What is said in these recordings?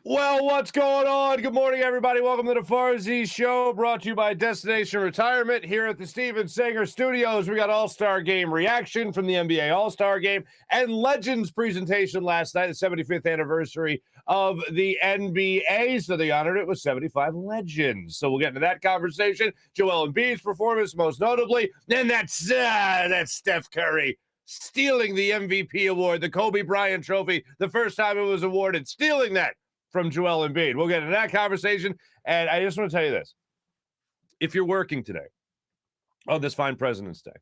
Well, what's going on? Good morning, everybody. Welcome to the Farzy Show, brought to you by Destination Retirement here at the Steven Sanger Studios. We got All-Star Game reaction from the NBA All-Star Game and Legends presentation last night, the 75th anniversary of the NBA. So they honored it with 75 legends. So we'll get into that conversation. Joel Embiid's performance, most notably, and that's Steph Curry stealing the MVP award, the Kobe Bryant Trophy, the first time it was awarded, stealing that from Joel Embiid. We'll get into that conversation. And I just want to tell you this. If you're working today on this fine President's Day,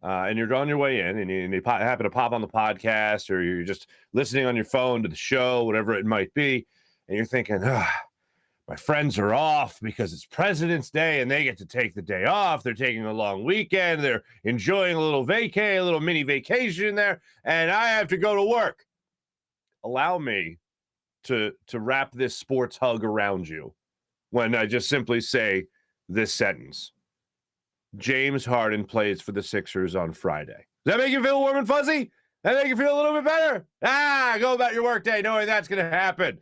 and you're on your way in and you happen to pop on the podcast, or you're just listening on your phone to the show, whatever it might be, and you're thinking, my friends are off because it's President's Day and they get to take the day off. They're taking a long weekend. They're enjoying a little mini vacation there, and I have to go to work. Allow me to wrap this sports hug around you when I just simply say this sentence. James Harden plays for the Sixers on Friday. Does that make you feel warm and fuzzy? That make you feel a little bit better? Go about your workday knowing that's going to happen.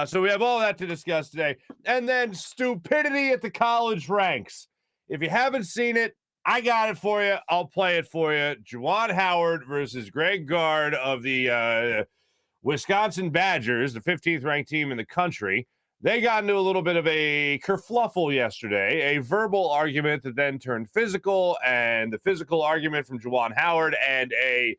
So we have all that to discuss today. And then stupidity at the college ranks. If you haven't seen it, I got it for you. I'll play it for you. Juwan Howard versus Greg Gard of the Wisconsin Badgers, the 15th ranked team in the country. They got into a little bit of a kerfluffle yesterday, a verbal argument that then turned physical, and the physical argument from Juwan Howard and a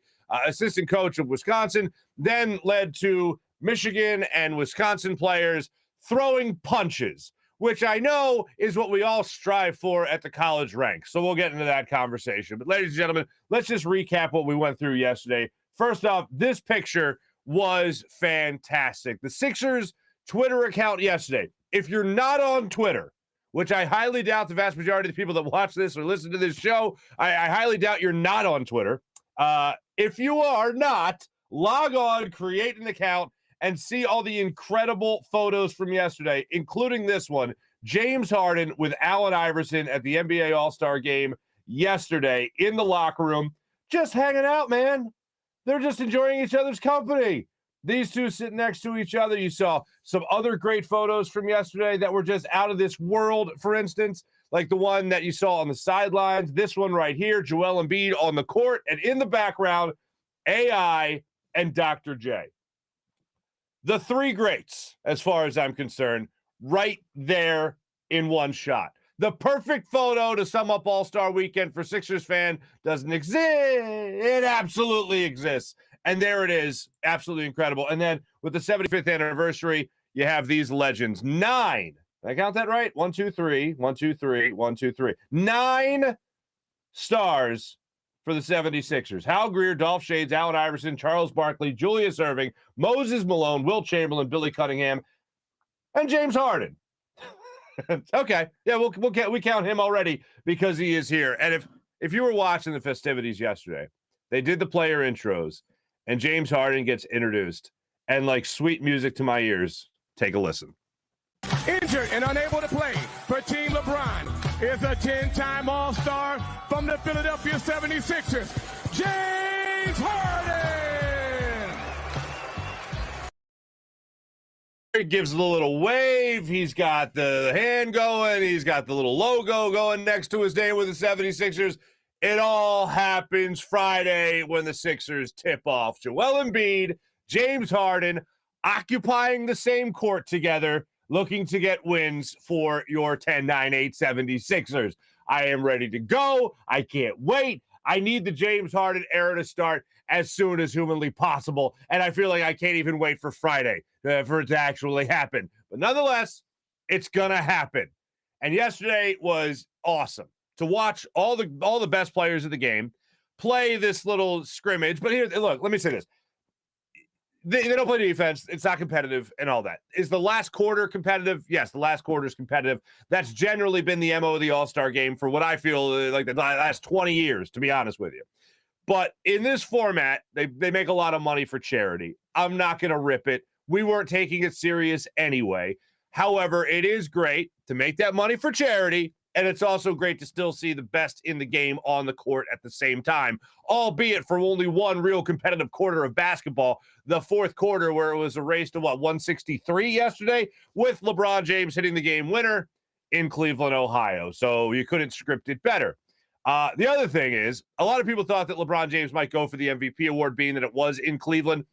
assistant coach of Wisconsin then led to Michigan and Wisconsin players throwing punches, which I know is what we all strive for at the college ranks. So we'll get into that conversation. But ladies and gentlemen, let's just recap what we went through yesterday. First off, this picture was fantastic. The Sixers Twitter account yesterday. If you're not on Twitter, which I highly doubt the vast majority of the people that watch this or listen to this show, I highly doubt you're not on Twitter. If you are not, log on, create an account, and see all the incredible photos from yesterday, including this one, James Harden with Allen Iverson at the NBA All-Star Game yesterday in the locker room, just hanging out, man. They're just enjoying each other's company. These two sitting next to each other. You saw some other great photos from yesterday that were just out of this world, for instance, like the one that you saw on the sidelines. This one right here, Joel Embiid on the court, and in the background, AI and Dr. J. The three greats, as far as I'm concerned, right there in one shot. The perfect photo to sum up All-Star Weekend for Sixers fan doesn't exist. It absolutely exists. And there it is. Absolutely incredible. And then with the 75th anniversary, you have these legends. 9. Did I count that right? 1, 2, 3. 1, 2, 3. 1, 2, 3. 9 stars for the 76ers. Hal Greer, Dolph Shades, Allen Iverson, Charles Barkley, Julius Erving, Moses Malone, Wilt Chamberlain, Billy Cunningham, and James Harden. Okay. Yeah, we count him already because he is here. And if you were watching the festivities yesterday, they did the player intros, and James Harden gets introduced. And like sweet music to my ears, take a listen. Injured and unable to play for Team LeBron is a 10-time All-Star from the Philadelphia 76ers, James Harden. He gives the little wave. He's got the hand going. He's got the little logo going next to his name with the 76ers. It all happens Friday when the Sixers tip off. Joel Embiid, James Harden, occupying the same court together, looking to get wins for your 10-9-8 76ers. I am ready to go. I can't wait. I need the James Harden era to start as soon as humanly possible, and I feel like I can't even wait for Friday for it to actually happen. But nonetheless, it's going to happen. And yesterday was awesome to watch all the best players of the game play this little scrimmage. But here, look, let me say this. They don't play defense. It's not competitive and all that. Is the last quarter competitive? Yes, the last quarter is competitive. That's generally been the MO of the All-Star game for what I feel like the last 20 years, to be honest with you. But in this format, they make a lot of money for charity. I'm not going to rip it. We weren't taking it serious anyway. However, it is great to make that money for charity and it's also great to still see the best in the game on the court at the same time, albeit for only one real competitive quarter of basketball, the fourth quarter, where it was a race to 163 yesterday, with LeBron James hitting the game winner in Cleveland, Ohio. So you couldn't script it better. The other thing is, a lot of people thought that LeBron James might go for the MVP award, being that it was in Cleveland.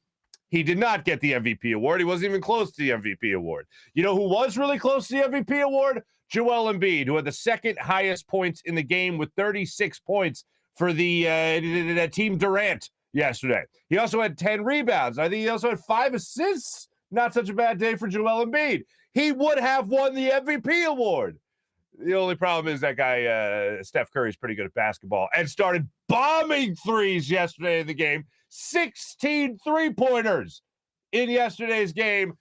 He did not get the MVP award. He wasn't even close to the MVP award. You know who was really close to the MVP award? Joel Embiid, who had the second highest points in the game with 36 points for the Team Durant yesterday. He also had 10 rebounds. I think he also had 5 assists. Not such a bad day for Joel Embiid. He would have won the MVP award. The only problem is that guy, Steph Curry, is pretty good at basketball and started bombing threes yesterday in the game. 16 three-pointers in yesterday's game.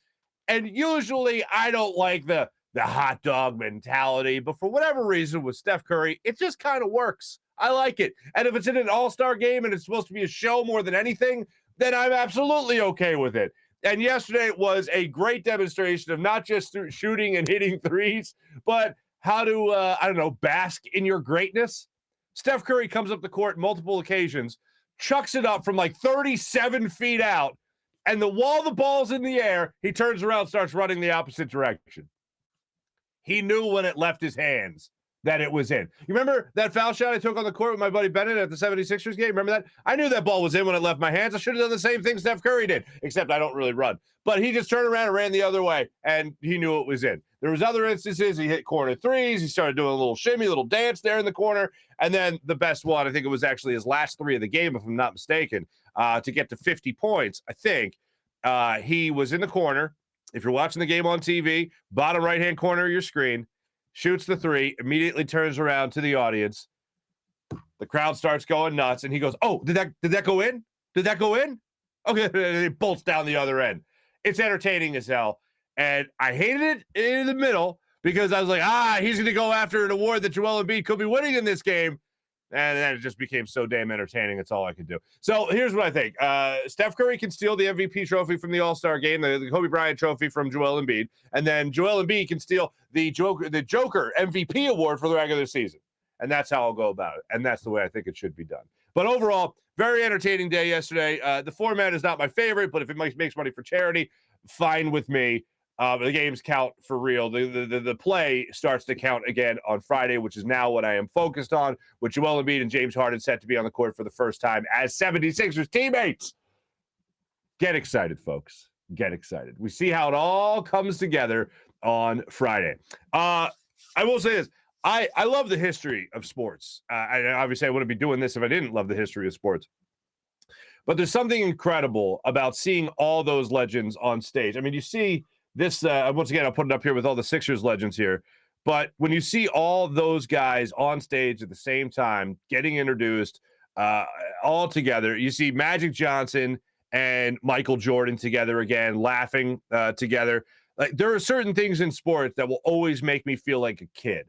And usually I don't like the hot dog mentality, but for whatever reason with Steph Curry, it just kind of works. I like it. And if it's in an all-star game and it's supposed to be a show more than anything, then I'm absolutely okay with it. And yesterday was a great demonstration of not just shooting and hitting threes, but how to, bask in your greatness. Steph Curry comes up the court multiple occasions, chucks it up from like 37 feet out, and while the ball's in the air, he turns around, starts running the opposite direction. He knew when it left his hands that it was in. You remember that foul shot I took on the court with my buddy Bennett at the 76ers game? Remember that? I knew that ball was in when it left my hands. I should have done the same thing Steph Curry did, except I don't really run. But he just turned around and ran the other way, and he knew it was in. There was other instances. He hit corner threes. He started doing a little shimmy, little dance there in the corner. And then the best one, I think it was actually his last three of the game, if I'm not mistaken, to get to 50 points, I think. He was in the corner. If you're watching the game on TV, bottom right-hand corner of your screen, shoots the three, immediately turns around to the audience. The crowd starts going nuts, and he goes, "Oh, did that go in? Did that go in?" Okay, and he bolts down the other end. It's entertaining as hell, and I hated it in the middle because I was like, he's going to go after an award that Joel Embiid could be winning in this game, and then it just became so damn entertaining. It's all I could do. So here's what I think. Steph Curry can steal the MVP trophy from the All-Star game, the Kobe Bryant trophy from Joel Embiid, and then Joel Embiid can steal the Joker MVP award for the regular season. And that's how I'll go about it. And that's the way I think it should be done. But overall, very entertaining day yesterday. The format is not my favorite, but if it makes money for charity, fine with me. The games count for real. The play starts to count again on Friday, which is now what I am focused on, with Joel Embiid and James Harden set to be on the court for the first time as 76ers teammates. Get excited, folks. Get excited. We see how it all comes together on Friday. I will say this. I love the history of sports. Obviously, I wouldn't be doing this if I didn't love the history of sports. But there's something incredible about seeing all those legends on stage. I mean, you see this, once again, I'll put it up here with all the Sixers legends here. But when you see all those guys on stage at the same time, getting introduced all together, you see Magic Johnson and Michael Jordan together again, laughing together. Like, there are certain things in sports that will always make me feel like a kid.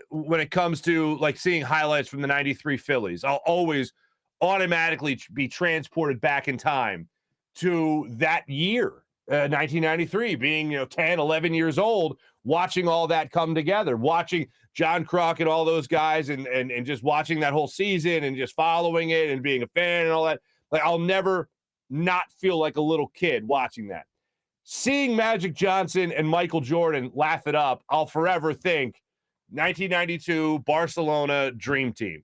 When it comes to like seeing highlights from the 93 Phillies, I'll always automatically be transported back in time to that year, 1993, being 10, 11 years old, watching all that come together, watching John Kruk and all those guys and just watching that whole season and just following it and being a fan and all that. Like, I'll never not feel like a little kid watching that. Seeing Magic Johnson and Michael Jordan laugh it up, I'll forever think 1992 Barcelona Dream Team.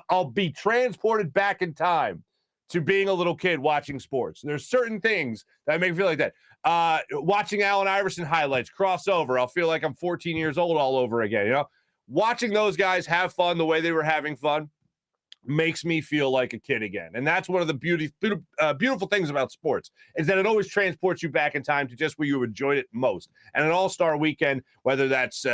I'll be transported back in time to being a little kid watching sports. There's certain things that make me feel like that. Watching Allen Iverson highlights, crossover, I'll feel like I'm 14 years old all over again. Watching those guys have fun the way they were having fun makes me feel like a kid again. And that's one of the beautiful things about sports, is that it always transports you back in time to just where you enjoyed it most. And an all-star weekend, whether that's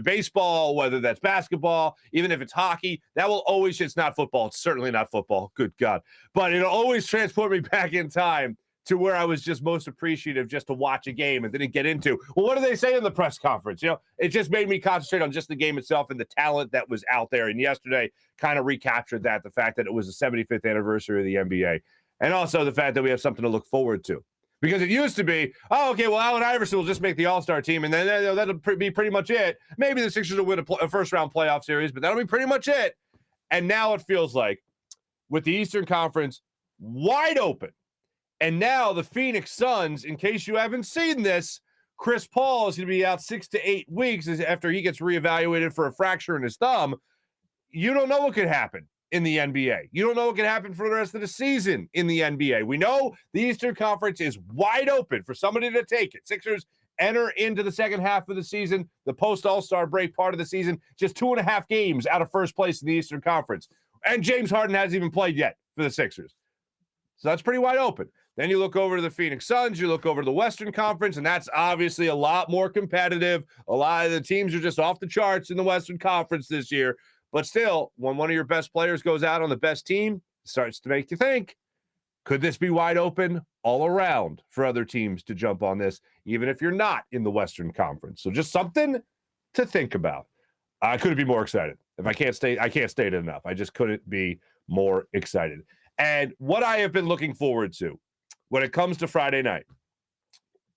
baseball, whether that's basketball, even if it's hockey, that will always, it's not football. It's certainly not football. Good God. But it'll always transport me back in time to where I was just most appreciative just to watch a game and didn't get into, well, what do they say in the press conference? It just made me concentrate on just the game itself and the talent that was out there. And yesterday kind of recaptured that, the fact that it was the 75th anniversary of the NBA. And also the fact that we have something to look forward to. Because it used to be, oh, okay, well, Allen Iverson will just make the All-Star team, and then that'll be pretty much it. Maybe the Sixers will win a first-round playoff series, but that'll be pretty much it. And now it feels like, with the Eastern Conference wide open, and now the Phoenix Suns, in case you haven't seen this, Chris Paul is going to be out 6 to 8 weeks after he gets reevaluated for a fracture in his thumb. You don't know what could happen in the NBA. You don't know what can happen for the rest of the season in the NBA. We know the Eastern Conference is wide open for somebody to take it. Sixers enter into the second half of the season, the post-All-Star break part of the season, just 2.5 games out of first place in the Eastern Conference. And James Harden hasn't even played yet for the Sixers. So that's pretty wide open. Then you look over to the Phoenix Suns, you look over to the Western Conference, and that's obviously a lot more competitive. A lot of the teams are just off the charts in the Western Conference this year. But still, when one of your best players goes out on the best team, it starts to make you think, could this be wide open all around for other teams to jump on this, even if you're not in the Western Conference? So just something to think about. I couldn't be more excited. If I can't state it enough. I just couldn't be more excited. And what I have been looking forward to when it comes to Friday night,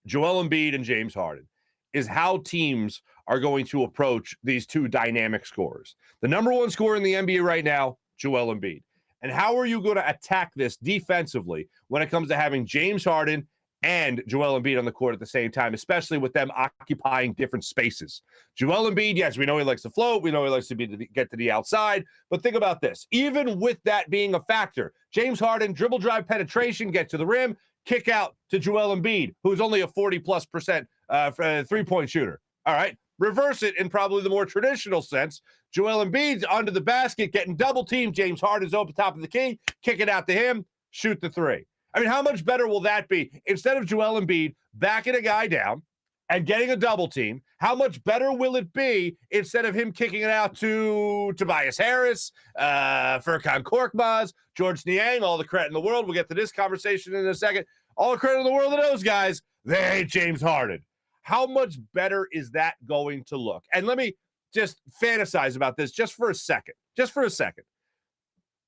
Joel Embiid and James Harden, is how teams are going to approach these two dynamic scorers. The number one scorer in the NBA right now, Joel Embiid. And how are you going to attack this defensively when it comes to having James Harden and Joel Embiid on the court at the same time, especially with them occupying different spaces? Joel Embiid, yes, we know he likes to float. We know he likes to get to the outside. But think about this. Even with that being a factor, James Harden, dribble drive penetration, get to the rim, kick out to Joel Embiid, who's only a 40+% three-point shooter. All right. Reverse it in probably the more traditional sense. Joel Embiid's under the basket, getting double teamed. James Harden's open top of the key, kick it out to him, shoot the three. I mean, how much better will that be? Instead of Joel Embiid backing a guy down and getting a double team, how much better will it be instead of him kicking it out to Tobias Harris, Furkan Korkmaz, George Niang, all the credit in the world. We'll get to this conversation in a second. All the credit in the world to those guys. They hate James Harden. How much better is that going to look? And let me just fantasize about this just for a second. Just for a second.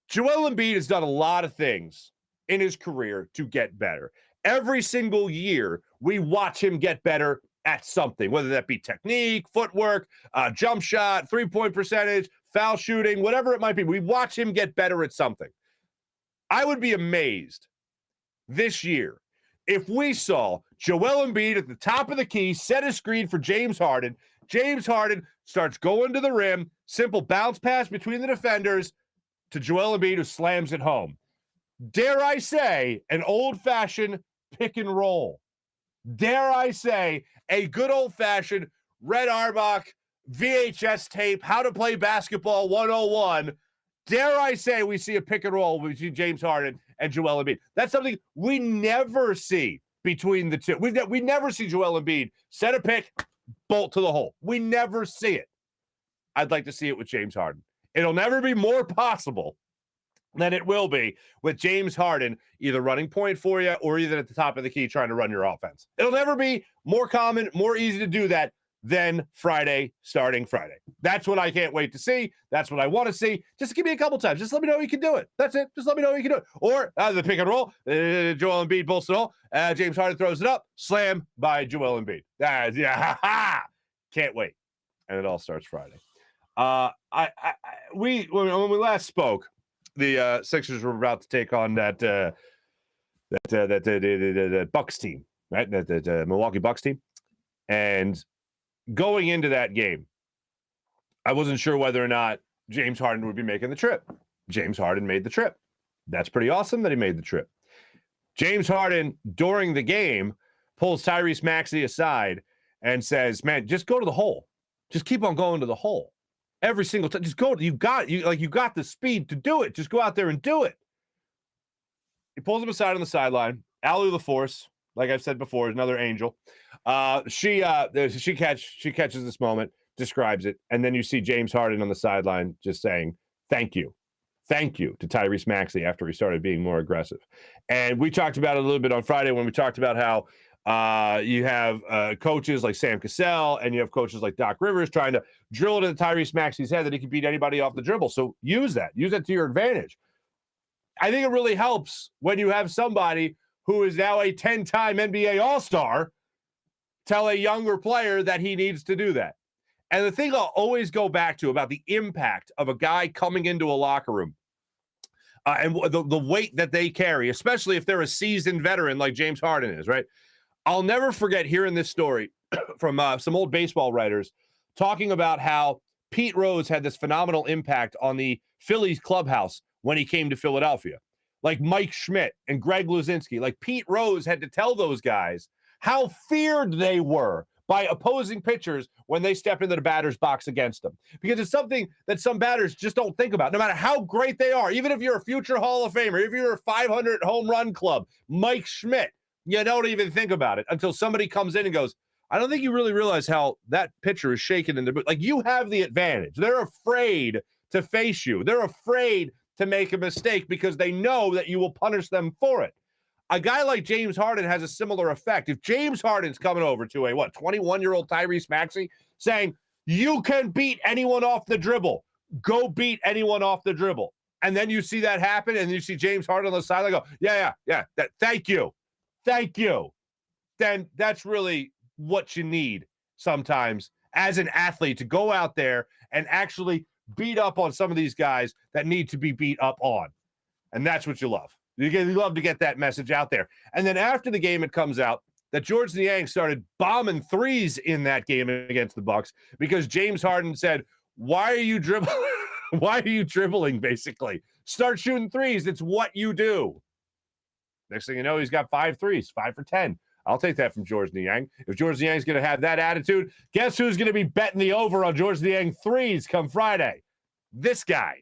Joel Embiid has done a lot of things in his career to get better. Every single year, we watch him get better at something, whether that be technique, footwork, jump shot, three-point percentage, foul shooting, whatever it might be. We watch him get better at something. I would be amazed this year if we saw Joel Embiid at the top of the key, set a screen for James Harden. James Harden starts going to the rim, simple bounce pass between the defenders to Joel Embiid, who slams it home. Dare I say, an old-fashioned pick and roll. Dare I say, a good old-fashioned Red Auerbach VHS tape, How to Play Basketball 101. Dare I say we see a pick and roll between James Harden and Joel Embiid. That's something we never see between the two. We never see Joel Embiid set a pick, bolt to the hole. We never see it. I'd like to see it with James Harden. It'll never be more possible than it will be with James Harden either running point for you or either at the top of the key trying to run your offense. It'll never be more common, more easy to do that than starting Friday. That's what I can't wait to see. That's what I want to see. Just give me a couple times. Just let me know you can do it. That's it. Just let me know you can do it. Or the pick and roll. Joel Embiid bolts it all. James Harden throws it up. Slam by Joel Embiid. Can't wait. And it all starts Friday. When we last spoke, the Sixers were about to take on that Bucks team, right? That Milwaukee Bucks team. And going into that game, I wasn't sure whether or not James Harden would be making the trip. James Harden made the trip. That's pretty awesome that he made the trip. James Harden, during the game, pulls Tyrese Maxey aside and says, man, just go to the hole. Just keep on going to the hole. Every single time. Just go. You got the speed to do it. Just go out there and do it. He pulls him aside on the sideline. Allie LaForce, like I've said before, is another angel. She catches this moment, describes it, and then you see James Harden on the sideline just saying, thank you to Tyrese Maxey after he started being more aggressive. And we talked about it a little bit on Friday when we talked about how you have coaches like Sam Cassell and you have coaches like Doc Rivers trying to drill it into Tyrese Maxey's head that he can beat anybody off the dribble. So use that to your advantage. I think it really helps when you have somebody who is now a 10-time NBA All-Star, tell a younger player that he needs to do that. And the thing I'll always go back to about the impact of a guy coming into a locker room and the weight that they carry, especially if they're a seasoned veteran like James Harden is, right? I'll never forget hearing this story from some old baseball writers talking about how Pete Rose had this phenomenal impact on the Phillies clubhouse when he came to Philadelphia. Like Mike Schmidt and Greg Luzinski, like Pete Rose had to tell those guys how feared they were by opposing pitchers when they step into the batter's box against them. Because it's something that some batters just don't think about, no matter how great they are. Even if you're a future Hall of Famer, if you're a 500 home run club, Mike Schmidt, you don't even think about it until somebody comes in and goes, I don't think you really realize how that pitcher is shaking in the boot. Like, you have the advantage. They're afraid to face you. They're afraid to make a mistake because they know that you will punish them for it. A guy like James Harden has a similar effect. If James Harden's coming over to a, 21-year-old Tyrese Maxey saying, you can beat anyone off the dribble, go beat anyone off the dribble. And then you see that happen, and you see James Harden on the sideline go, yeah, thank you. Then that's really what you need sometimes as an athlete, to go out there and actually beat up on some of these guys that need to be beat up on. And that's what you love. You love to get that message out there. And then after the game, it comes out that George Niang started bombing threes in that game against the Bucks because James Harden said, why are you dribbling? Why are you dribbling, basically? Start shooting threes. It's what you do. Next thing you know, he's got 5 threes, 5 for 10. I'll take that from George Niang. If George Niang's going to have that attitude, guess who's going to be betting the over on George Niang threes come Friday? This guy.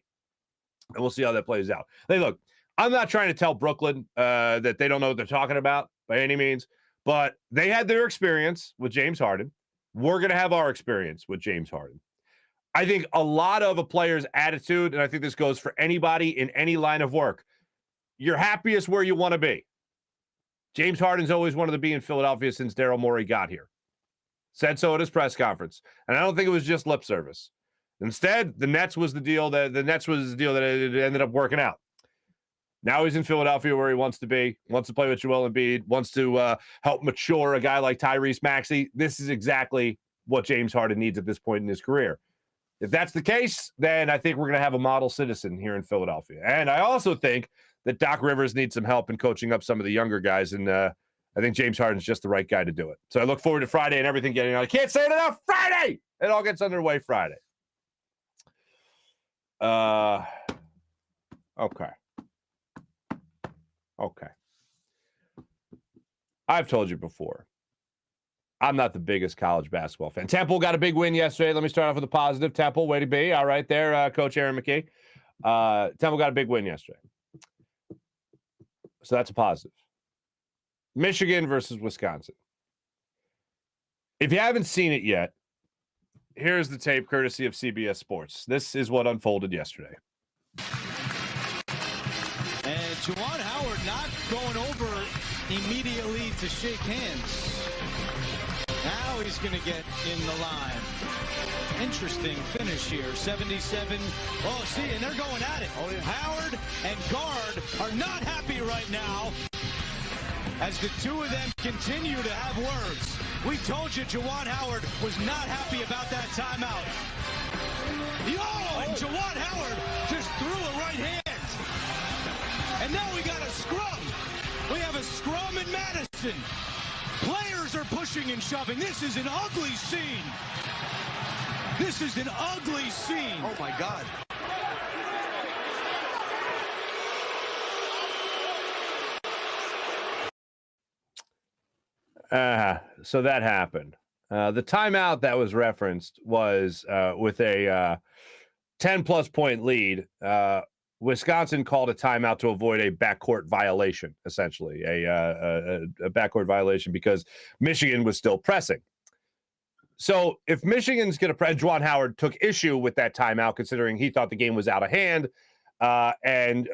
And we'll see how that plays out. Hey, look, I'm not trying to tell Brooklyn that they don't know what they're talking about by any means, but they had their experience with James Harden. We're going to have our experience with James Harden. I think a lot of a player's attitude, and I think this goes for anybody in any line of work, you're happiest where you want to be. James Harden's always wanted to be in Philadelphia since Daryl Morey got here. Said so at his press conference. And I don't think it was just lip service. Instead, the Nets was the deal that it ended up working out. Now he's in Philadelphia where he wants to be, wants to play with Joel Embiid, wants to help mature a guy like Tyrese Maxey. This is exactly what James Harden needs at this point in his career. If that's the case, then I think we're going to have a model citizen here in Philadelphia. And I also think that Doc Rivers needs some help in coaching up some of the younger guys, and I think James Harden's just the right guy to do it. So I look forward to Friday and everything getting on. I can't say it enough. Friday! It all gets underway Friday. Okay. I've told you before, I'm not the biggest college basketball fan. Temple got a big win yesterday. Let me start off with a positive. Temple, way to be. All right there, Coach Aaron McKee. Temple got a big win yesterday. So that's a positive. Michigan versus Wisconsin. If you haven't seen it yet, here's the tape courtesy of CBS Sports. This is what unfolded yesterday. And Juwan Howard not going over immediately to shake hands. Now he's going to get in the line. Interesting finish here. 77. Oh, see, and they're going at it. Oh, yeah. Howard and Guard are not happy right now as the two of them continue to have words. We told you Juwan Howard was not happy about that timeout. And Juwan Howard just threw a right hand. And now we got a scrum. We have a scrum in Madison. Players are pushing and shoving. This is an ugly scene. This is an ugly scene. Oh, my God. So that happened. The timeout that was referenced was with a 10-plus point lead. Wisconsin called a timeout to avoid a backcourt violation, essentially, a backcourt violation because Michigan was still pressing. So if Michigan's going to press, Juwan Howard took issue with that timeout, considering he thought the game was out of hand, and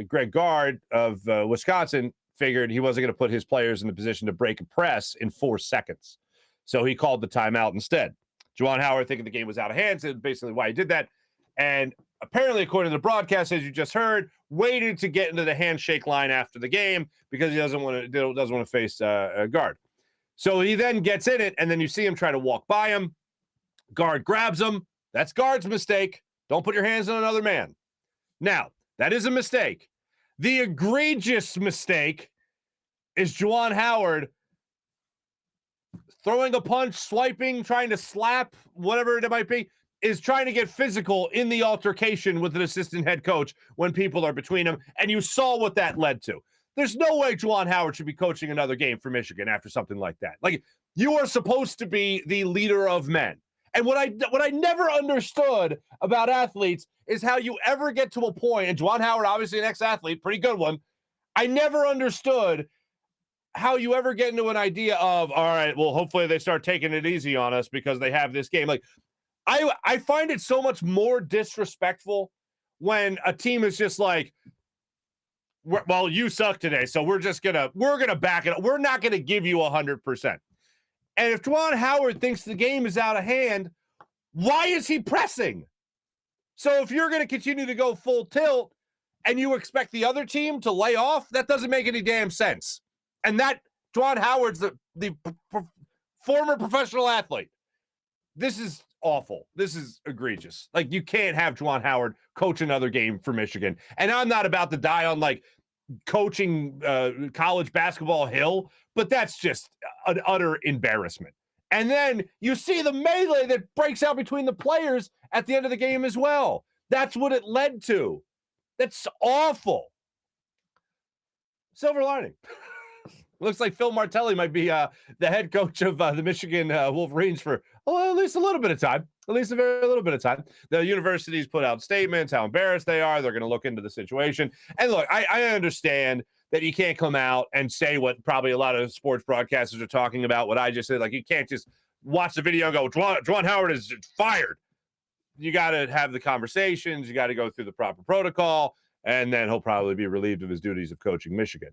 Greg Gard of Wisconsin figured he wasn't going to put his players in the position to break a press in 4 seconds. So he called the timeout instead. Juwan Howard, thinking the game was out of hand, said basically why he did that. And apparently, according to the broadcast, as you just heard, waited to get into the handshake line after the game because he doesn't want to face a guard. So he then gets in it, and then you see him try to walk by him. Guard grabs him. That's guard's mistake. Don't put your hands on another man. Now, that is a mistake. The egregious mistake is Juwan Howard throwing a punch, swiping, trying to slap, whatever it might be, is trying to get physical in the altercation with an assistant head coach when people are between them, and you saw what that led to. There's no way Juwan Howard should be coaching another game for Michigan after something like that. Like, you are supposed to be the leader of men. And what I never understood about athletes is how you ever get to a point, and Juwan Howard, obviously an ex-athlete, pretty good one. I never understood how you ever get into an idea of, all right, well, hopefully they start taking it easy on us because they have this game. Like, I find it so much more disrespectful when a team is just like, well, you suck today, so we're gonna back it up. We're not gonna give you 100%. And if Juwan Howard thinks the game is out of hand, why is he pressing? So if you're going to continue to go full tilt and you expect the other team to lay off, that doesn't make any damn sense. And that Juwan Howard's the former professional athlete. This is awful. This is egregious. Like, you can't have Juwan Howard coach another game for Michigan. And I'm not about to die on like coaching college basketball hill, but that's just an utter embarrassment. And then you see the melee that breaks out between the players at the end of the game as well. That's what it led to. That's awful. Silver lining. Looks like Phil Martelli might be the head coach of the Michigan Wolverines for at least a little bit of time. At least a very little bit of time. The universities put out statements, how embarrassed they are. They're going to look into the situation. And look, I understand that you can't come out and say what probably a lot of sports broadcasters are talking about, what I just said. Like, you can't just watch the video and go, Juwan Howard is fired. You got to have the conversations. You got to go through the proper protocol, and then he'll probably be relieved of his duties of coaching Michigan.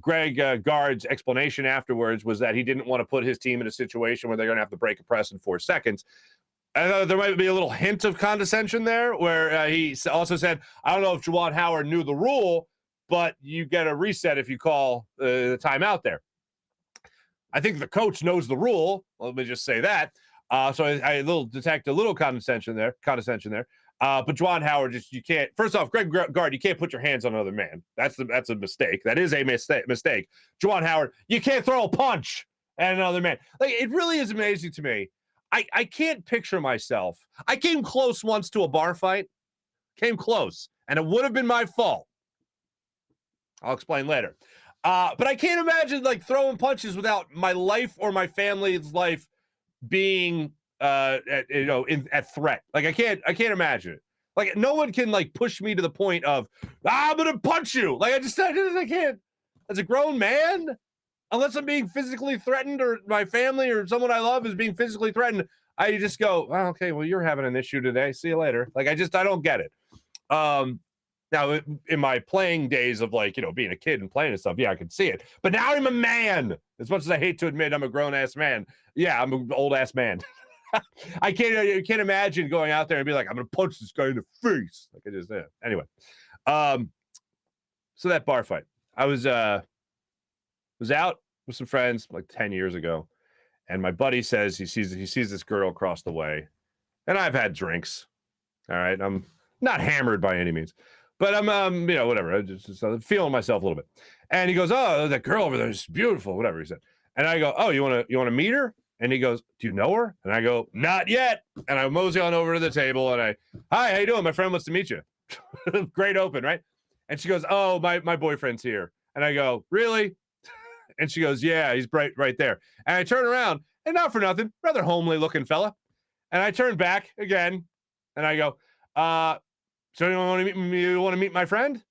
Greg Gard's explanation afterwards was that he didn't want to put his team in a situation where they're going to have to break a press in 4 seconds. I thought there might be a little hint of condescension there, where he also said, I don't know if Juwan Howard knew the rule, but you get a reset if you call the timeout there. I think the coach knows the rule. Let me just say that. So I detect a little condescension there. But Juwan Howard, you can't. First off, Greg Gard, you can't put your hands on another man. That's a mistake. That is a mistake. Juwan Howard, you can't throw a punch at another man. Like, it really is amazing to me. I can't picture myself. I came close once to a bar fight. Came close, and it would have been my fault. I'll explain later. But I can't imagine like throwing punches without my life or my family's life being at threat. Like, I can't imagine it. Like, no one can like push me to the point of I'm gonna punch you. Like, I can't. As a grown man, unless I'm being physically threatened, or my family or someone I love is being physically threatened, I just go, oh, okay, well, you're having an issue today. See you later. Like, I don't get it. Now, in my playing days of like, being a kid and playing and stuff, yeah, I could see it. But now I'm a man. As much as I hate to admit I'm a grown-ass man. Yeah, I'm an old-ass man. I can't imagine going out there and be like, I'm going to punch this guy in the face. Like I just did. Anyway. So that bar fight. I was out with some friends like 10 years ago. And my buddy says he sees this girl across the way. And I've had drinks. All right. I'm not hammered by any means. But I'm, whatever. I'm just feeling myself a little bit. And he goes, oh, that girl over there is beautiful, whatever he said. And I go, oh, you want to meet her? And he goes, do you know her? And I go, not yet. And I mosey on over to the table and hi, how you doing? My friend wants to meet you. Great open, right? And she goes, oh, my boyfriend's here. And I go, really? And she goes, yeah, he's right there. And I turn around, and not for nothing, rather homely looking fella. And I turn back again, and I go, so you want to meet my friend?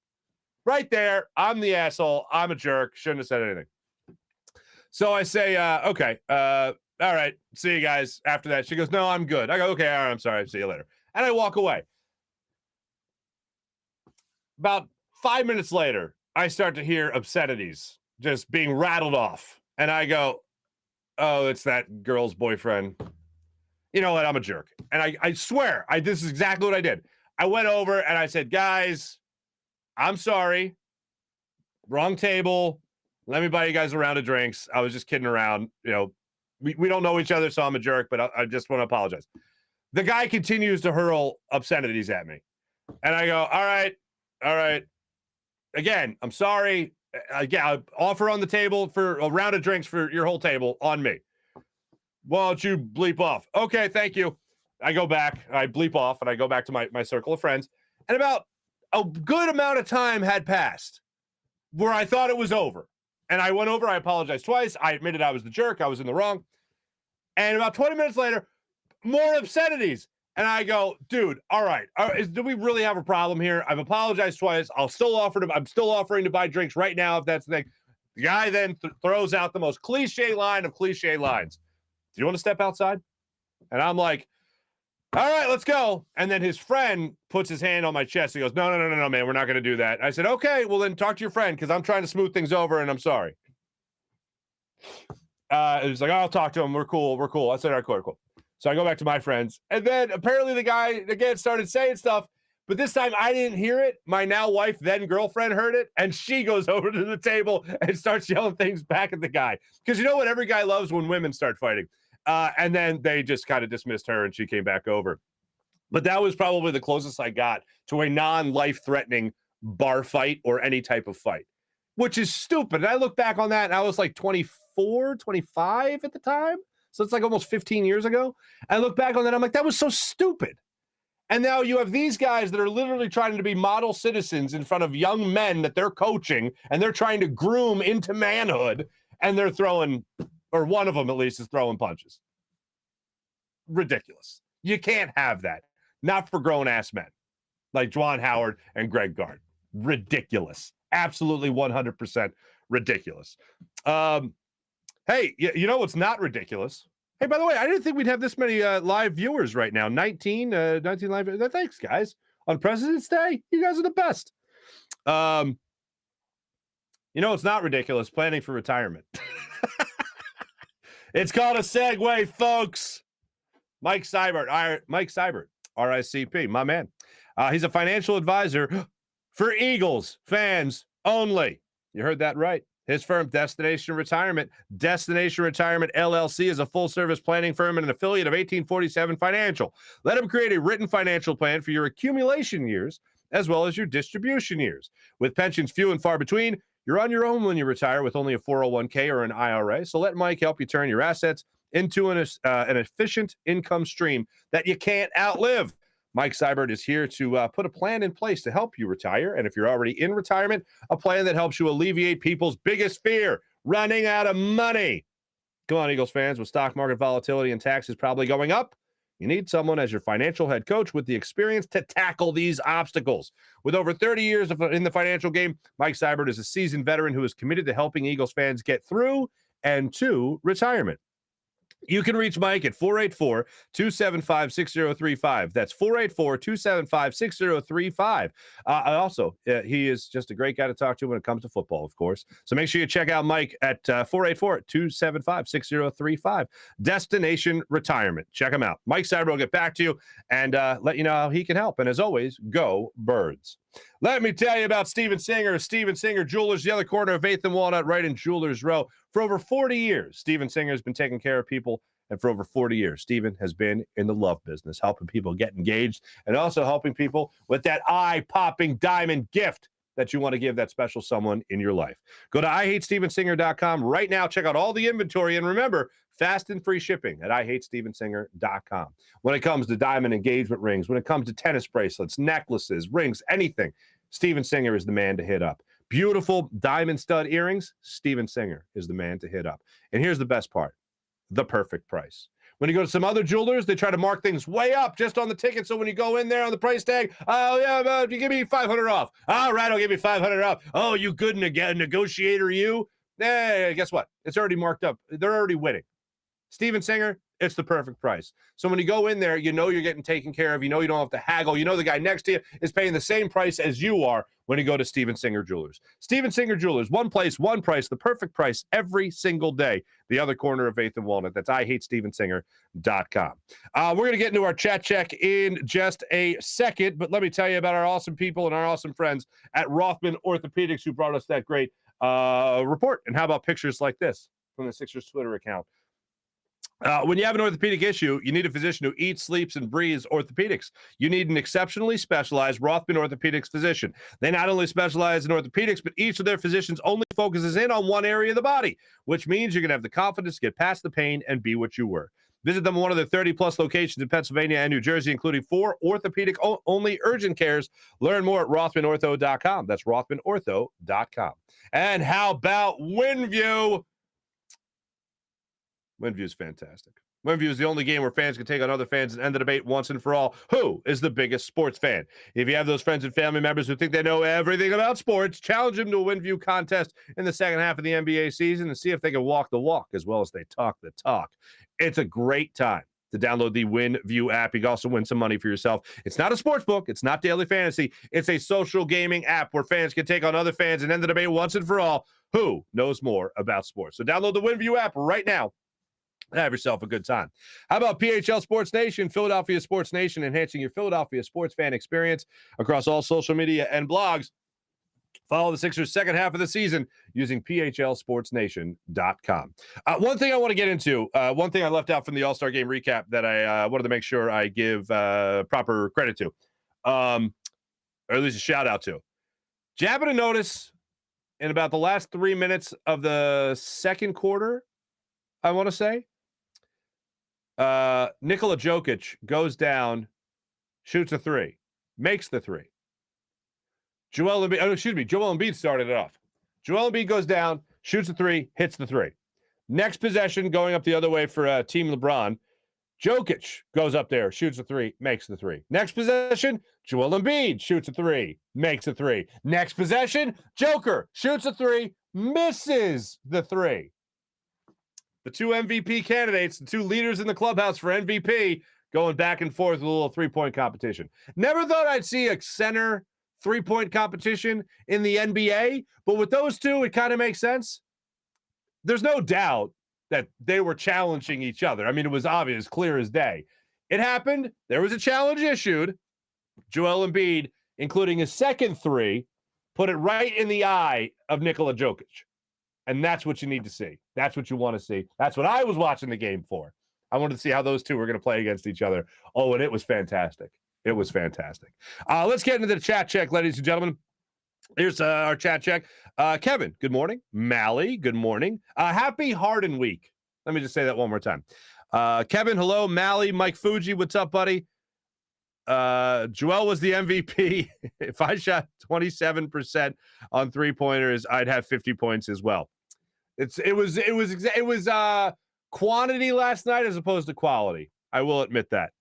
Right there. I'm the asshole. I'm a jerk. Shouldn't have said anything. So I say, okay, all right, see you guys after that. She goes, no, I'm good. I go, okay, all right, I'm sorry. See you later. And I walk away. About 5 minutes later, I start to hear obscenities just being rattled off. And I go, oh, it's that girl's boyfriend. You know what? I'm a jerk. And I swear, this is exactly what I did. I went over and I said, guys, I'm sorry. Wrong table. Let me buy you guys a round of drinks. I was just kidding around. You know, we don't know each other, so I'm a jerk, but I just want to apologize. The guy continues to hurl obscenities at me. And I go, all right. Again, I'm sorry. Again, offer on the table for a round of drinks for your whole table on me. Why don't you bleep off? Okay, thank you. I go back, I bleep off, and I go back to my circle of friends. And about a good amount of time had passed where I thought it was over. And I went over, I apologized twice. I admitted I was the jerk. I was in the wrong. And about 20 minutes later, more obscenities. And I go, dude, all right. Do we really have a problem here? I've apologized twice. I'm still offering to buy drinks right now if that's the thing. The guy then throws out the most cliche line of cliche lines. Do you want to step outside? And I'm like, all right, let's go. And then his friend puts his hand on my chest. He goes, no, man, we're not going to do that. I said, okay, well then talk to your friend because I'm trying to smooth things over and I'm sorry. It was like, oh, I'll talk to him. We're cool. I said, all right, cool. So I go back to my friends. And then apparently the guy, again, started saying stuff. But this time I didn't hear it. My now wife, then girlfriend heard it. And she goes over to the table and starts yelling things back at the guy. Because you know what every guy loves when women start fighting. And then they just kind of dismissed her and she came back over. But that was probably the closest I got to a non-life-threatening bar fight or any type of fight, which is stupid. And I look back on that and I was like 24, 25 at the time. So it's like almost 15 years ago. I look back on that. I'm like, that was so stupid. And now you have these guys that are literally trying to be model citizens in front of young men that they're coaching and they're trying to groom into manhood. And they're throwing, or one of them at least is throwing punches. Ridiculous. You can't have that. Not for grown-ass men like Juwan Howard and Greg Gard. Ridiculous. Absolutely 100% ridiculous. Hey, you know what's not ridiculous? Hey, by the way, I didn't think we'd have this many live viewers right now. 19 live. Thanks, guys. On President's Day, you guys are the best. You know what's not ridiculous? Planning for retirement. It's called a segue, folks. Mike Seibert, RICP, my man. He's a financial advisor for Eagles fans only. You heard that right. His firm, Destination Retirement LLC, is a full-service planning firm and an affiliate of 1847 Financial. Let him create a written financial plan for your accumulation years as well as your distribution years. With pensions few and far between, you're on your own when you retire with only a 401k or an IRA. So let Mike help you turn your assets into an efficient income stream that you can't outlive. Mike Seibert is here to put a plan in place to help you retire. And if you're already in retirement, a plan that helps you alleviate people's biggest fear, running out of money. Come on, Eagles fans, with stock market volatility and taxes probably going up, you need someone as your financial head coach with the experience to tackle these obstacles. With over 30 years in the financial game, Mike Seibert is a seasoned veteran who is committed to helping Eagles fans get through and to retirement. You can reach Mike at 484-275-6035. That's 484-275-6035. Also, he is just a great guy to talk to when it comes to football, of course. So make sure you check out Mike at 484-275-6035. Destination Retirement. Check him out. Mike Seibert will get back to you and let you know how he can help. And as always, go Birds. Let me tell you about Steven Singer. Steven Singer Jewelers, the other corner of 8th and Walnut, right in Jewelers Row. For over 40 years, Steven Singer has been taking care of people. And for over 40 years, Steven has been in the love business, helping people get engaged and also helping people with that eye-popping diamond gift that you want to give that special someone in your life. Go to IHateStevenSinger.com right now. Check out all the inventory. And remember, fast and free shipping at IHateStevenSinger.com. When it comes to diamond engagement rings, when it comes to tennis bracelets, necklaces, rings, anything, Steven Singer is the man to hit up. Beautiful diamond stud earrings, Steven Singer is the man to hit up. And here's the best part, the perfect price. When you go to some other jewelers, they try to mark things way up just on the ticket. So when you go in there on the price tag, oh, yeah, you give me $500 off. All right, I'll give you $500 off. Oh, you good negotiator, you? Hey, guess what? It's already marked up. They're already winning. Steven Singer, It's the perfect price. So when you go in there, you know you're getting taken care of. You know you don't have to haggle. You know the guy next to you is paying the same price as you are when you go to Steven Singer Jewelers. Steven Singer Jewelers, one place, one price, the perfect price every single day. The other corner of 8th and Walnut. That's IHateStevenSinger.com. We're going to get into our chat check in just a second, but let me tell you about our awesome people and our awesome friends at Rothman Orthopaedics who brought us that great report. And how about pictures like this from the Sixers Twitter account? When you have an orthopedic issue, you need a physician who eats, sleeps, and breathes orthopedics. You need an exceptionally specialized Rothman Orthopaedics physician. They not only specialize in orthopedics, but each of their physicians only focuses in on one area of the body, which means you're going to have the confidence to get past the pain and be what you were. Visit them at one of their 30-plus locations in Pennsylvania and New Jersey, including 4 orthopedic-only urgent cares. Learn more at RothmanOrtho.com. That's RothmanOrtho.com. And how about WinView? WinView is fantastic. WinView is the only game where fans can take on other fans and end the debate once and for all. Who is the biggest sports fan? If you have those friends and family members who think they know everything about sports, challenge them to a WinView contest in the second half of the NBA season and see if they can walk the walk as well as they talk the talk. It's a great time to download the WinView app. You can also win some money for yourself. It's not a sports book. It's not daily fantasy. It's a social gaming app where fans can take on other fans and end the debate once and for all. Who knows more about sports? So download the WinView app right now. Have yourself a good time. How about PHL Sports Nation, Philadelphia Sports Nation, enhancing your Philadelphia sports fan experience across all social media and blogs. Follow the Sixers' second half of the season using PHLSportsNation.com. One thing I want to get into, one thing I left out from the All-Star Game recap that I wanted to make sure I give proper credit to, or at least a shout-out to. Did you happen to notice in about the last 3 minutes of the second quarter, I want to say, Nikola Jokic goes down, shoots a 3, makes the 3. Joel Embiid started it off. Joel Embiid goes down, shoots a 3, hits the 3. Next possession, going up the other way for Team LeBron, Jokic goes up there, shoots a 3, makes the 3. Next possession, Joel Embiid shoots a 3, makes a 3. Next possession, Joker shoots a 3, misses the 3. The 2 MVP candidates, the 2 leaders in the clubhouse for MVP, going back and forth with a little three-point competition. Never thought I'd see a center three-point competition in the NBA, but with those 2, it kind of makes sense. There's no doubt that they were challenging each other. I mean, it was obvious, clear as day. It happened. There was a challenge issued. Joel Embiid, including his second 3, put it right in the eye of Nikola Jokic. And that's what you need to see. That's what you want to see. That's what I was watching the game for. I wanted to see how those 2 were going to play against each other. Oh, and it was fantastic. It was fantastic. Let's get into the chat check, ladies and gentlemen. Here's our chat check. Kevin, good morning. Mally, good morning. Happy Harden week. Let me just say that one more time. Kevin, hello. Mally, Mike Fuji, what's up, buddy? Joel was the MVP. If I shot 27% on 3-pointers, I'd have 50 points as well. It was quantity last night as opposed to quality. I will admit that.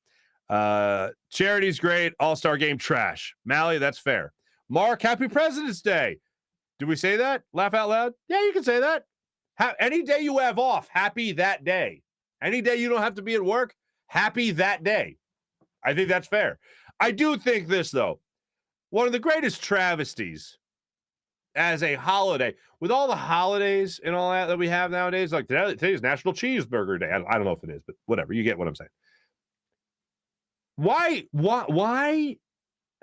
Charity's great. All-Star game trash. Mally, that's fair. Marc, happy President's Day. Do we say that? Laugh out loud? Yeah, you can say that. Any day you have off, happy that day. Any day you don't have to be at work, happy that day. I think that's fair. I do think this, though. One of the greatest travesties as a holiday, with all the holidays and all that we have nowadays, like today's National Cheeseburger Day. I don't know if it is, but whatever. You get what I'm saying. Why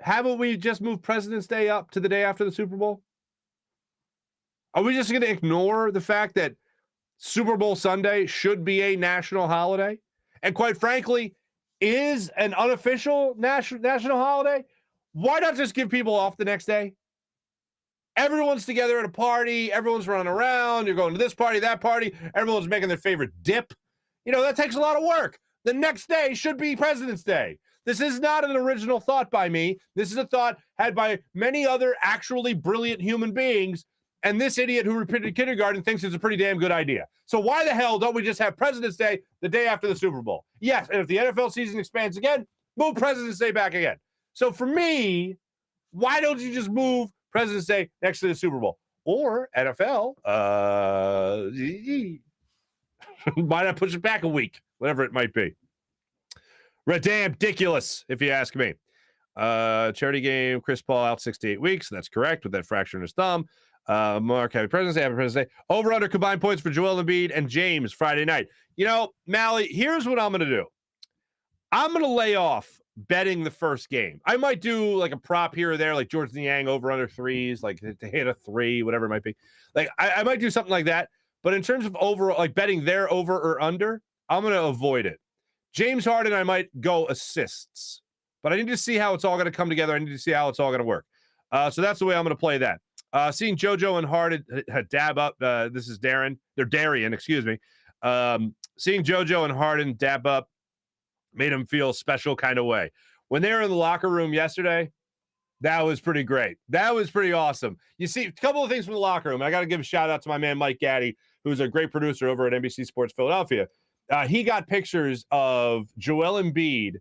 haven't we just moved President's Day up to the day after the Super Bowl? Are we just going to ignore the fact that Super Bowl Sunday should be a national holiday? And quite frankly, is an unofficial national holiday? Why not just give people off the next day? Everyone's together at a party. Everyone's running around. You're going to this party, that party. Everyone's making their favorite dip. That takes a lot of work. The next day should be President's Day. This is not an original thought by me. This is a thought had by many other actually brilliant human beings. And this idiot who repeated kindergarten thinks it's a pretty damn good idea. So why the hell don't we just have President's Day the day after the Super Bowl? Yes, and if the NFL season expands again, move President's Day back again. So for me, why don't you just move President's Day next to the Super Bowl? Or NFL, why not push it back a week? whatever it might be. Ridiculous, if you ask me. Charity game, Chris Paul out 6 to 8 weeks. That's correct with that fracture in his thumb. Marc, happy President's Day. Over under combined points for Joel Embiid and James Friday night. You know, Mally, here's what I'm going to do. I'm going to lay off betting the first game. I might do like a prop here or there, like George Niang over under threes, like to hit a 3, whatever it might be. Like I might do something like that. But in terms of over, like betting there over or under, I'm going to avoid it. James Harden, I might go assists. But I need to see how it's all going to come together. I need to see how it's all going to work. So that's the way I'm going to play that. Seeing JoJo and Harden dab up. This is Darren. They're Darian, excuse me. Seeing JoJo and Harden dab up made him feel special kind of way. When they were in the locker room yesterday, that was pretty great. That was pretty awesome. You see, a couple of things from the locker room. I got to give a shout out to my man, Mike Gaddy, who's a great producer over at NBC Sports Philadelphia. He got pictures of Joel Embiid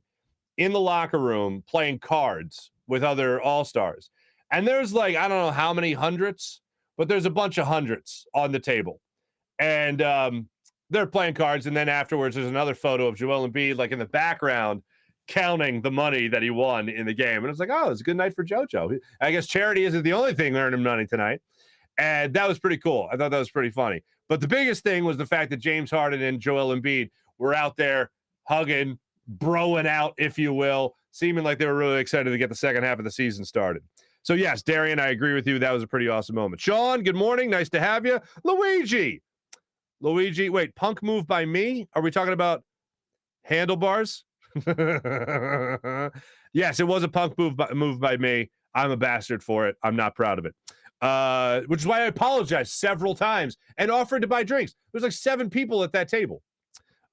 in the locker room playing cards with other All-Stars. And there's like, I don't know how many hundreds, but there's a bunch of hundreds on the table. And they're playing cards. And then afterwards, there's another photo of Joel Embiid, like in the background, counting the money that he won in the game. And it's like, oh, it's a good night for JoJo. I guess charity isn't the only thing earning him money tonight. And that was pretty cool. I thought that was pretty funny. But the biggest thing was the fact that James Harden and Joel Embiid were out there hugging, broing out, if you will, seeming like they were really excited to get the second half of the season started. So, yes, Darian, I agree with you. That was a pretty awesome moment. Sean, good morning. Nice to have you. Luigi, wait, punk move by me? Are we talking about handlebars? Yes, it was a punk move by me. I'm a bastard for it. I'm not proud of it. Which is why I apologized several times and offered to buy drinks. There's like 7 people at that table.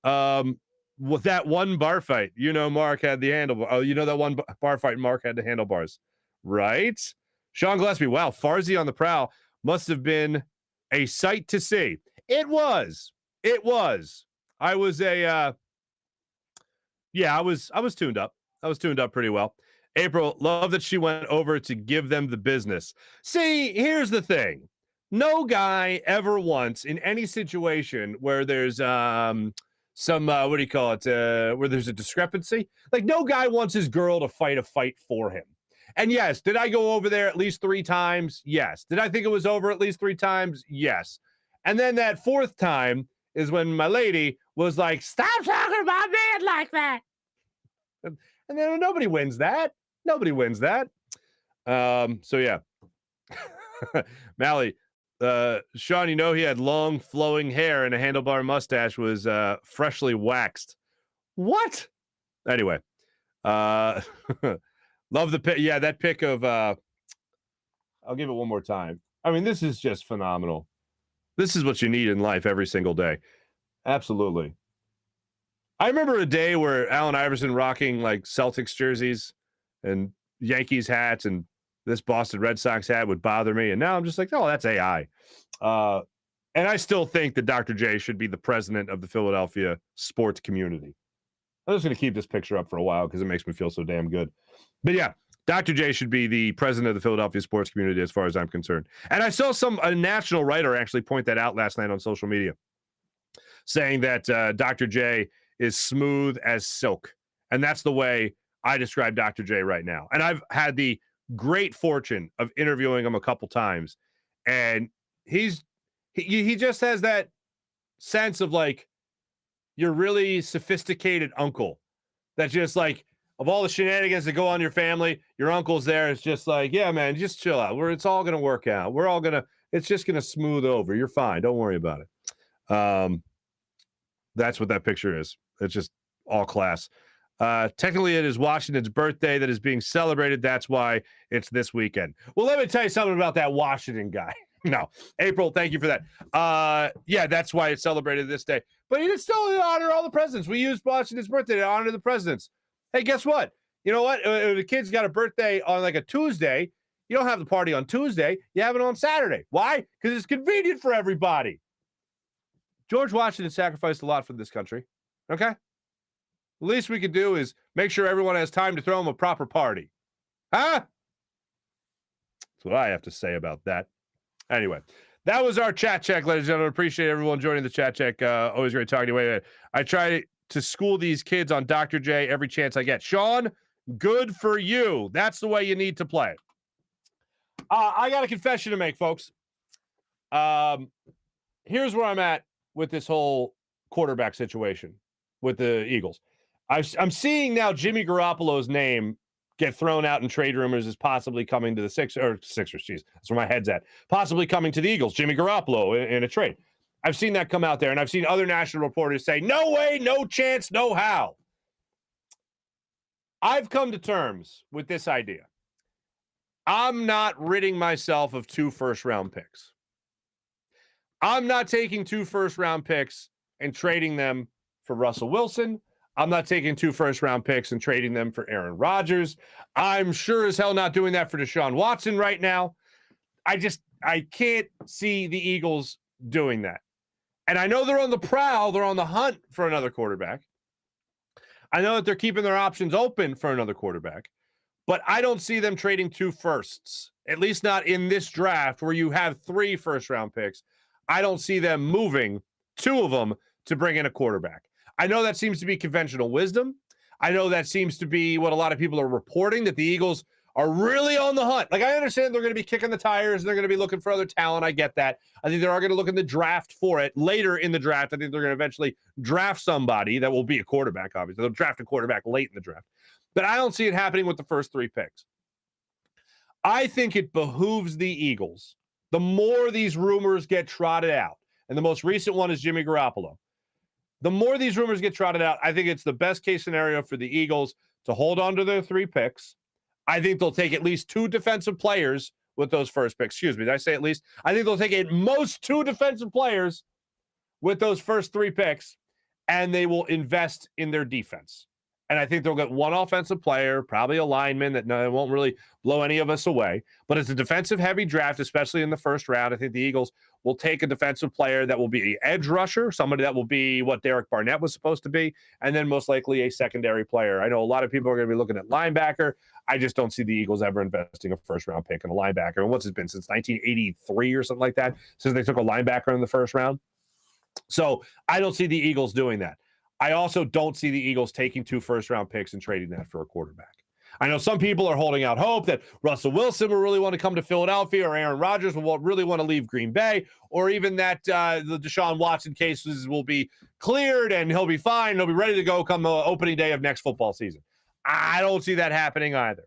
With that one bar fight, you know, Marc had the handlebar. Oh, you know that one bar fight, Marc had the handlebars, right? Sean Gillespie, wow, Farzy on the prowl must have been a sight to see. It was. I was I was tuned up. I was tuned up pretty well. April, love that she went over to give them the business. See, here's the thing. No guy ever once in any situation where there's some what do you call it? Where there's a discrepancy. Like no guy wants his girl to fight a fight for him. And yes, did I go over there at least 3 times? Yes. Did I think it was over at least 3 times? Yes. And then that 4th time is when my lady was like, "Stop talking about me like that." And then nobody wins that. Nobody wins that. So yeah. Mally, Sean, you know he had long flowing hair and a handlebar mustache was freshly waxed. What? Anyway. Love the pic. Yeah, that pic of I'll give it one more time. I mean, this is just phenomenal. This is what you need in life every single day. Absolutely. I remember a day where Allen Iverson rocking like Celtics jerseys and Yankees hats and this Boston Red Sox hat would bother me. And now I'm just like, oh, that's AI. And I still think that Dr. J should be the president of the Philadelphia sports community. I'm just going to keep this picture up for a while because it makes me feel so damn good. But yeah, Dr. J should be the president of the Philadelphia sports community as far as I'm concerned. And I saw a national writer actually point that out last night on social media, saying that Dr. J is smooth as silk. And that's the way I describe Dr. J right now. And I've had the great fortune of interviewing him a couple times. And he just has that sense of like, your really sophisticated uncle that just like, of all the shenanigans that go on in your family, your uncle's there. It's just like, yeah, man, just chill out. It's all going to work out. It's just going to smooth over. You're fine. Don't worry about it. That's what that picture is. It's just all class. Technically, it is Washington's birthday that is being celebrated. That's why it's this weekend. Well, let me tell you something about that Washington guy. No, April, thank you for that. Yeah, that's why it's celebrated this day. But it's still to honor all the presidents. We used Washington's birthday to honor the presidents. Hey, guess what? You know what? If the kid's got a birthday on like a Tuesday, you don't have the party on Tuesday. You have it on Saturday. Why? Because it's convenient for everybody. George Washington sacrificed a lot for this country. Okay? The least we could do is make sure everyone has time to throw him a proper party. Huh? That's what I have to say about that. Anyway, that was our chat check, ladies and gentlemen. Appreciate everyone joining the chat check. Always great talking to you. I try to school these kids on Dr. J every chance I get. Sean, good for you. That's the way you need to play. I got a confession to make, folks. Here's where I'm at with this whole quarterback situation with the Eagles. I'm seeing now Jimmy Garoppolo's name get thrown out in trade rumors as possibly coming to the Sixers. Jeez, that's where my head's at. Possibly coming to the Eagles, Jimmy Garoppolo in a trade. I've seen that come out there, and I've seen other national reporters say, no way, no chance, no how. I've come to terms with this idea. I'm not ridding myself of 2 first-round picks. I'm not taking 2 first-round picks and trading them for Russell Wilson. I'm not taking 2 first-round picks and trading them for Aaron Rodgers. I'm sure as hell not doing that for Deshaun Watson right now. I can't see the Eagles doing that. And I know they're on the prowl. They're on the hunt for another quarterback. I know that they're keeping their options open for another quarterback. But I don't see them trading 2 firsts, at least not in this draft where you have 3 first-round picks. I don't see them moving 2 of them to bring in a quarterback. I know that seems to be conventional wisdom. I know that seems to be what a lot of people are reporting, that the Eagles are really on the hunt. Like, I understand they're going to be kicking the tires and they're going to be looking for other talent. I get that. I think they are going to look in the draft for it. Later in the draft, I think they're going to eventually draft somebody that will be a quarterback, obviously. They'll draft a quarterback late in the draft. But I don't see it happening with the first 3 picks. I think it behooves the Eagles, the more these rumors get trotted out, and the most recent one is Jimmy Garoppolo. The more these rumors get trotted out, I think it's the best case scenario for the Eagles to hold on to their 3 picks. I think they'll take at least 2 defensive players with those first picks. Excuse me, did I say at least? I think they'll take at most 2 defensive players with those first 3 picks, and they will invest in their defense. And I think they'll get 1 offensive player, probably a lineman that won't really blow any of us away. But it's a defensive-heavy draft, especially in the first round. I think the Eagles will take a defensive player that will be an edge rusher, somebody that will be what Derek Barnett was supposed to be, and then most likely a secondary player. I know a lot of people are going to be looking at linebacker. I just don't see the Eagles ever investing a first-round pick in a linebacker. And what's it been, since 1983 or something like that, since they took a linebacker in the first round? So I don't see the Eagles doing that. I also don't see the Eagles taking 2 first-round picks and trading that for a quarterback. I know some people are holding out hope that Russell Wilson will really want to come to Philadelphia, or Aaron Rodgers will really want to leave Green Bay, or even that the Deshaun Watson cases will be cleared and he'll be fine. He'll be ready to go come the opening day of next football season. I don't see that happening either.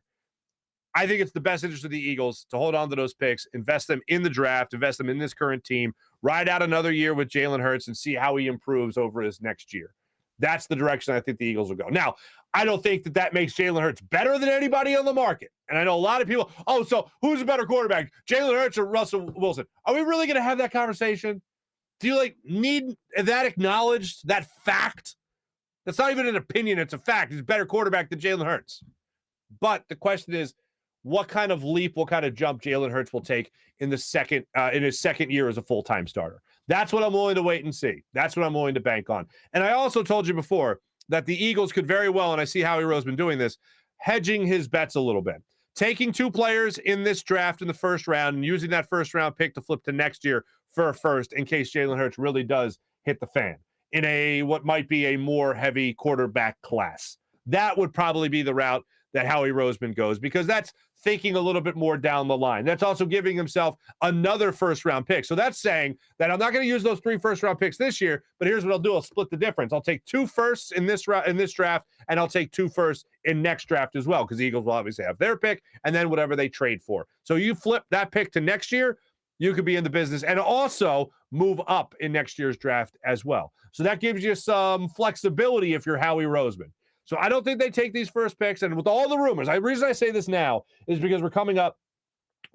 I think it's the best interest of the Eagles to hold on to those picks, invest them in the draft, invest them in this current team, ride out another year with Jalen Hurts and see how he improves over his next year. That's the direction I think the Eagles will go. Now, I don't think that makes Jalen Hurts better than anybody on the market. And I know a lot of people, so who's a better quarterback, Jalen Hurts or Russell Wilson? Are we really going to have that conversation? Do you need that acknowledged, that fact? That's not even an opinion. It's a fact. He's a better quarterback than Jalen Hurts. But the question is, what kind of leap, what kind of jump Jalen Hurts will take in his second year as a full-time starter? That's what I'm willing to wait and see. That's what I'm willing to bank on. And I also told you before that the Eagles could very well, and I see Howie Roseman doing this, hedging his bets a little bit. Taking 2 players in this draft in the first round and using that first-round pick to flip to next year for a first in case Jalen Hurts really does hit the fan in what might be a more heavy quarterback class. That would probably be the route that Howie Roseman goes, because that's thinking a little bit more down the line. That's also giving himself another first-round pick. So that's saying that I'm not going to use those 3 first-round picks this year, but here's what I'll do. I'll split the difference. I'll take 2 firsts in this draft, and I'll take 2 firsts in next draft as well, because the Eagles will obviously have their pick and then whatever they trade for. So you flip that pick to next year, you could be in the business and also move up in next year's draft as well. So that gives you some flexibility if you're Howie Roseman. So I don't think they take these first picks. And with all the rumors, the reason I say this now is because we're coming up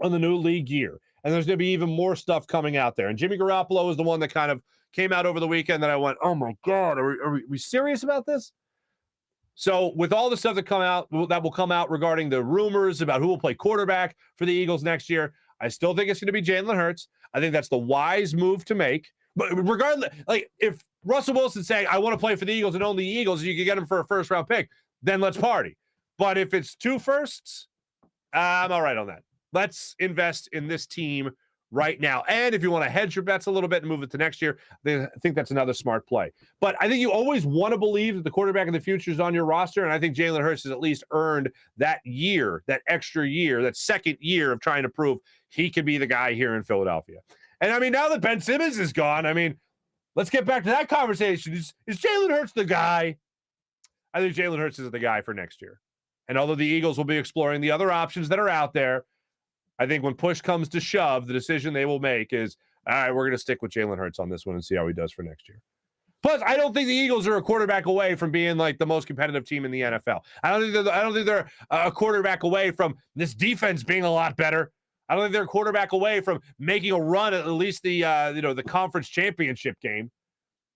on the new league year. And there's going to be even more stuff coming out there. And Jimmy Garoppolo is the one that kind of came out over the weekend that I went, oh, my God, are we serious about this? So with all the stuff that will come out regarding the rumors about who will play quarterback for the Eagles next year, I still think it's going to be Jalen Hurts. I think that's the wise move to make. But regardless, if Russell Wilson's saying, I want to play for the Eagles and only the Eagles, you can get him for a first-round pick, then let's party. But if it's 2 firsts, I'm all right on that. Let's invest in this team right now. And if you want to hedge your bets a little bit and move it to next year, then I think that's another smart play. But I think you always want to believe that the quarterback of the future is on your roster, and I think Jalen Hurts has at least earned that year, that extra year, that second year of trying to prove he can be the guy here in Philadelphia. And, I mean, now that Ben Simmons is gone, I mean, let's get back to that conversation. Is Jalen Hurts the guy? I think Jalen Hurts is the guy for next year. And although the Eagles will be exploring the other options that are out there, I think when push comes to shove, the decision they will make is, all right, we're going to stick with Jalen Hurts on this one and see how he does for next year. Plus, I don't think the Eagles are a quarterback away from being like the most competitive team in the NFL. I don't think they're a quarterback away from this defense being a lot better. I don't think they're a quarterback away from making a run at least the the conference championship game.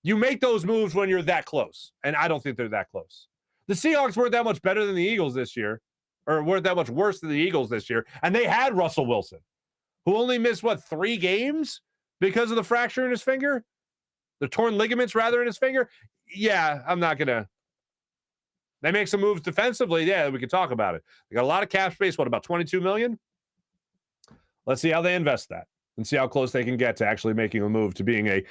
You make those moves when you're that close, and I don't think they're that close. The Seahawks weren't that much better than the Eagles this year, or weren't that much worse than the Eagles this year, and they had Russell Wilson, who only missed, 3 games because of the fracture in his finger? The torn ligaments, rather, in his finger? Yeah, I'm not going to. They make some moves defensively. Yeah, we can talk about it. They got a lot of cap space, about $22 million? Let's see how they invest that and see how close they can get to actually making a move to being an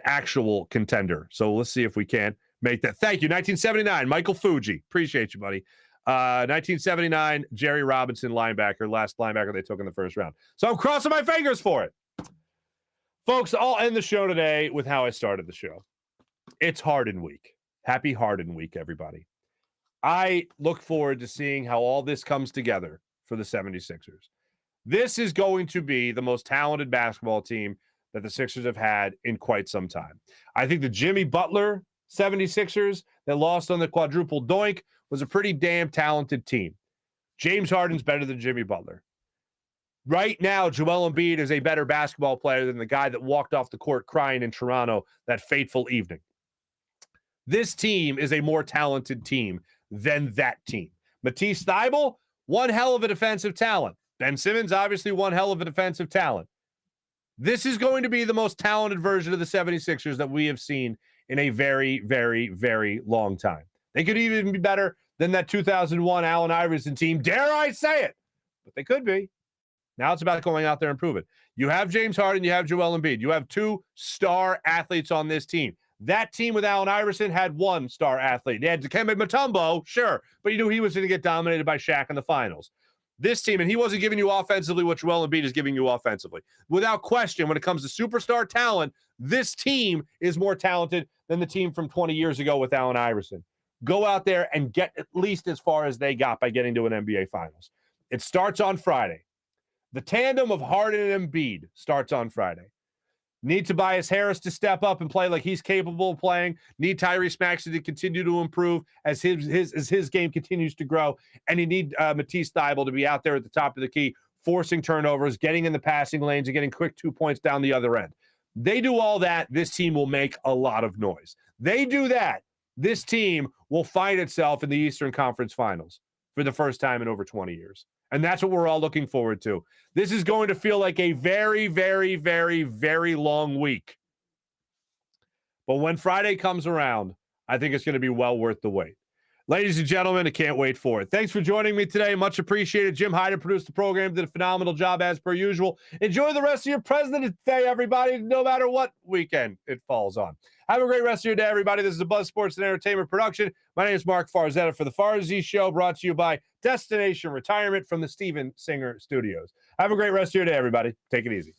actual contender. So let's see if we can make that. Thank you. 1979, Michael Fuji. Appreciate you, buddy. 1979, Jerry Robinson, linebacker, last linebacker they took in the first round. So I'm crossing my fingers for it. Folks, I'll end the show today with how I started the show. It's Harden week. Happy Harden week, everybody. I look forward to seeing how all this comes together for the 76ers. This is going to be the most talented basketball team that the Sixers have had in quite some time. I think the Jimmy Butler 76ers that lost on the quadruple doink was a pretty damn talented team. James Harden's better than Jimmy Butler. Right now, Joel Embiid is a better basketball player than the guy that walked off the court crying in Toronto that fateful evening. This team is a more talented team than that team. Matisse Thybulle, one hell of a defensive talent. Ben Simmons, obviously one hell of a defensive talent. This is going to be the most talented version of the 76ers that we have seen in a very, very, very long time. They could even be better than that 2001 Allen Iverson team. Dare I say it? But they could be. Now it's about going out there and prove it. You have James Harden, you have Joel Embiid. You have 2 star athletes on this team. That team with Allen Iverson had 1 star athlete. They had Dikembe Mutombo, sure, but you knew he was going to get dominated by Shaq in the finals. This team, and he wasn't giving you offensively what Joel Embiid is giving you offensively. Without question, when it comes to superstar talent, this team is more talented than the team from 20 years ago with Allen Iverson. Go out there and get at least as far as they got by getting to an NBA Finals. It starts on Friday. The tandem of Harden and Embiid starts on Friday. Need Tobias Harris to step up and play like he's capable of playing. Need Tyrese Maxey to continue to improve as his game continues to grow. And you need Matisse Thybulle to be out there at the top of the key, forcing turnovers, getting in the passing lanes, and getting quick 2 points down the other end. They do all that, this team will make a lot of noise. They do that, this team will find itself in the Eastern Conference Finals for the first time in over 20 years. And that's what we're all looking forward to. This is going to feel like a very, very, very, very long week. But when Friday comes around, I think it's going to be well worth the wait. Ladies and gentlemen, I can't wait for it. Thanks for joining me today. Much appreciated. Jim Hyder produced the program, did a phenomenal job as per usual. Enjoy the rest of your President's Day, everybody, no matter what weekend it falls on. Have a great rest of your day, everybody. This is a Buzz Sports and Entertainment production. My name is Marc Farzetta for the Farzy Show, brought to you by Destination Retirement from the Steven Singer Studios. Have a great rest of your day, everybody. Take it easy.